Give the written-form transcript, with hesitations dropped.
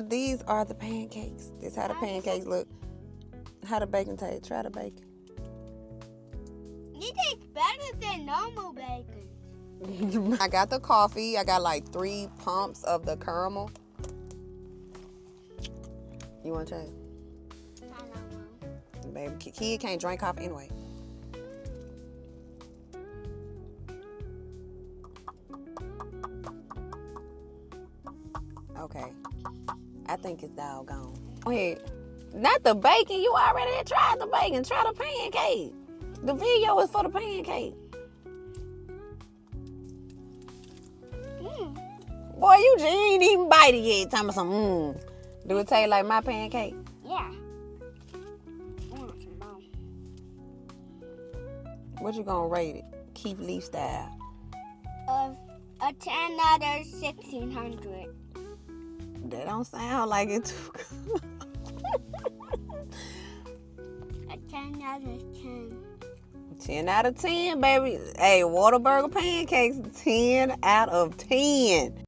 These are the pancakes. This how the pancakes look. How the bacon taste. Try the bacon. It tastes better than normal bacon. I got the coffee. I got like 3 pumps of the caramel. You want to try it? I don't know. Baby, kid can't drink coffee anyway. Okay. I think it's doggone. Go ahead. Not the bacon. You already tried the bacon. Try the pancake. The video is for the pancake. Boy, you ain't even bite it yet. Tell me some Do it taste like my pancake? Yeah. What you gonna rate it? Keith Lee style. A 10 out of 1600. That don't sound like it too good. A 10 out of 10. 10 out of 10, baby. Hey, Whataburger pancakes, 10 out of 10.